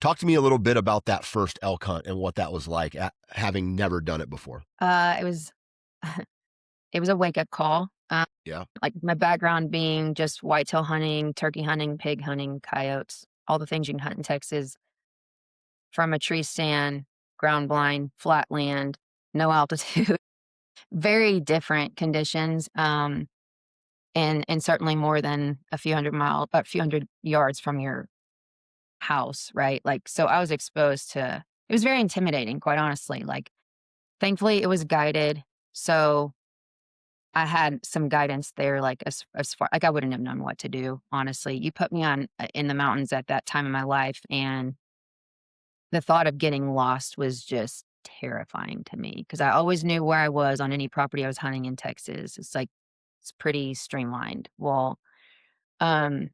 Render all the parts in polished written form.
Talk to me a little bit about that first elk hunt and what that was like, having never done it before. It was it was a wake-up call, Yeah. like, my background being just whitetail hunting, turkey hunting, pig hunting, coyotes, all the things you can hunt in Texas from a tree stand, ground blind, flat land, no altitude, very different conditions, and certainly more than a few hundred yards from your house, right? Like, so I was exposed to it was very intimidating, quite honestly, like, thankfully, it was guided, so I had some guidance there, like, as far like, I wouldn't have known what to do, honestly. You put me on in the mountains at that time in my life, and the thought of getting lost was just terrifying to me because I always knew where I was on any property I was hunting in Texas. It's like it's pretty streamlined. Well, um,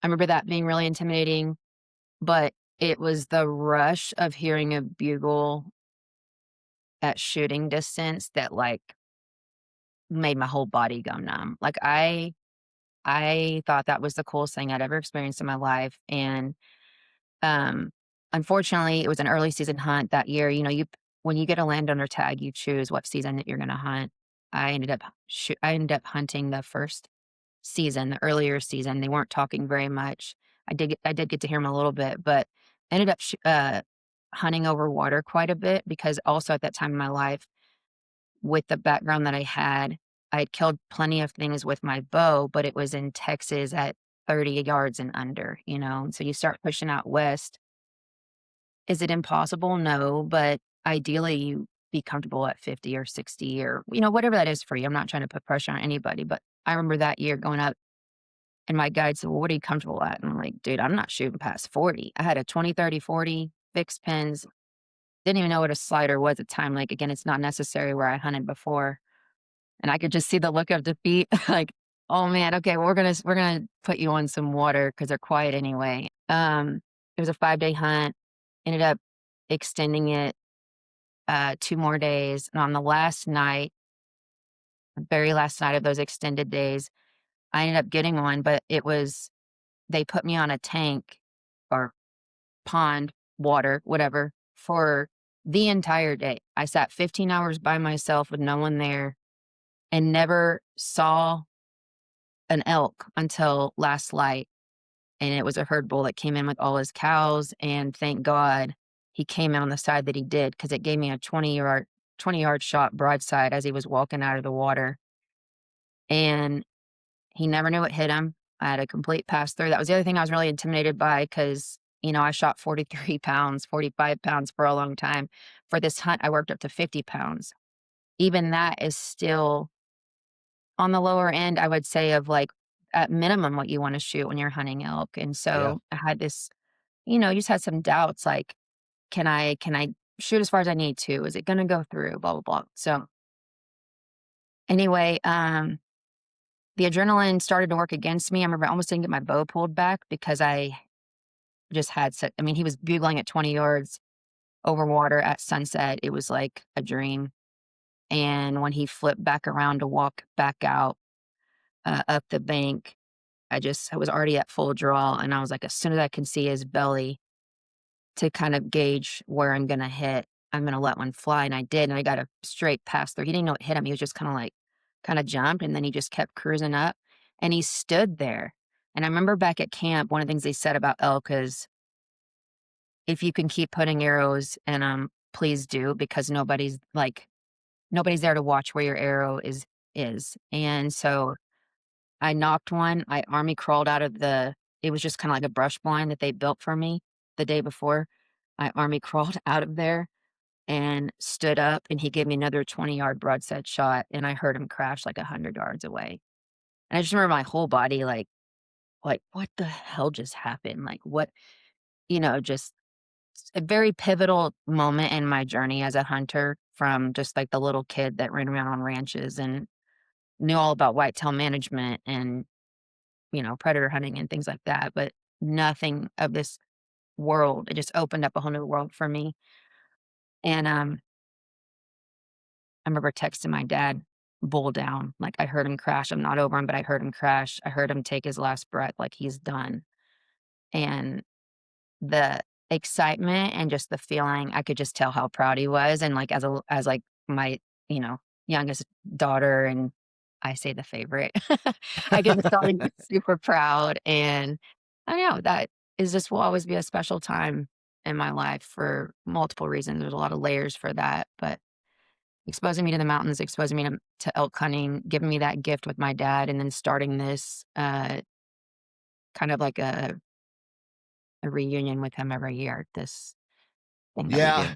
I remember that being really intimidating, but it was the rush of hearing a bugle at shooting distance that, like, made my whole body go numb. Like, I thought that was the coolest thing I'd ever experienced in my life, and, um, unfortunately, it was an early season hunt that year. You know, you when you get a landowner tag, you choose what season that you're gonna hunt. I ended up hunting the first season, the earlier season. They weren't talking very much. I did get to hear them a little bit, but ended up hunting over water quite a bit because also at that time in my life, with the background that I had killed plenty of things with my bow, but it was in Texas at 30 yards and under, you know? And so you start pushing out west. Is it impossible? No, but ideally you be comfortable at 50 or 60 or, you know, whatever that is for you. I'm not trying to put pressure on anybody, but I remember that year going up and my guide said, "Well, what are you comfortable at?" And I'm like, "Dude, I'm not shooting past 40." I had a 20, 30, 40 fixed pins. Didn't even know what a slider was at the time. Like, again, it's not necessary where I hunted before. And I could just see the look of defeat, like, "Oh, man, okay, well, we're gonna put you on some water because 'cause they're quiet anyway." It was a 5-day hunt, ended up extending it, 2 more days, and on the last night, the very last night of those extended days, I ended up getting one, but it was they put me on a tank or pond, water, whatever, for the entire day. I sat 15 hours by myself with no one there and never saw an elk until last light, and it was a herd bull that came in with all his cows, and thank God he came in on the side that he did because it gave me a 20-yard shot broadside as he was walking out of the water, and he never knew what hit him. I had a complete pass through. That was the other thing I was really intimidated by because, you know, I shot 43 pounds, 45 pounds for a long time. For this hunt, I worked up to 50 pounds. Even that is still on the lower end, I would say, of, like, at minimum, what you wanna shoot when you're hunting elk, and Yeah. so I had this you know, you just had some doubts, like, "Can I shoot as far as I need to? Is it gonna go through? Blah, blah, blah." So, anyway, the adrenaline started to work against me. I remember I almost didn't get my bow pulled back because I just had I mean, he was bugling at 20 yards over water at sunset. It was like a dream, and when he flipped back around to walk back out, up the bank, I was already at full draw, and I was like, as soon as I can see his belly to kind of gauge where I'm gonna hit, I'm gonna let one fly, and I did, and I got a straight pass through. He didn't know it hit him. He was just kinda like kinda jumped, and then he just kept cruising up, and he stood there. And I remember back at camp, one of the things they said about elk is, "If you can keep putting arrows in 'em, please do, because nobody's there to watch where your arrow is." And so I knocked one. I army crawled out of the it was just kinda like a brush blind that they built for me the day before. I army crawled out of there and stood up, and he gave me another 20-yard broadside shot, and I heard him crash like 100 yards away. And I just remember my whole body like, "What the hell just happened?" Like, what you know, just a very pivotal moment in my journey as a hunter from just, like, the little kid that ran around on ranches and knew all about whitetail management and predator hunting and things like that, but nothing of this world. It just opened up a whole new world for me. And I remember texting my dad, bull down. Like I heard him crash. I'm not over him, but I heard him crash. I heard him take his last breath like he's done. And the excitement and just the feeling, I could just tell how proud he was, and, like, as, like, my, you know, youngest daughter, and I say the favorite, I could just tell he was super proud, and I don't know, that is just will always be a special time in my life for multiple reasons. There's a lot of layers for that, but exposing me to the mountains, exposing me to elk hunting, giving me that gift with my dad, and then starting this, kind of like a reunion with him every year, this thing that we Yeah, do.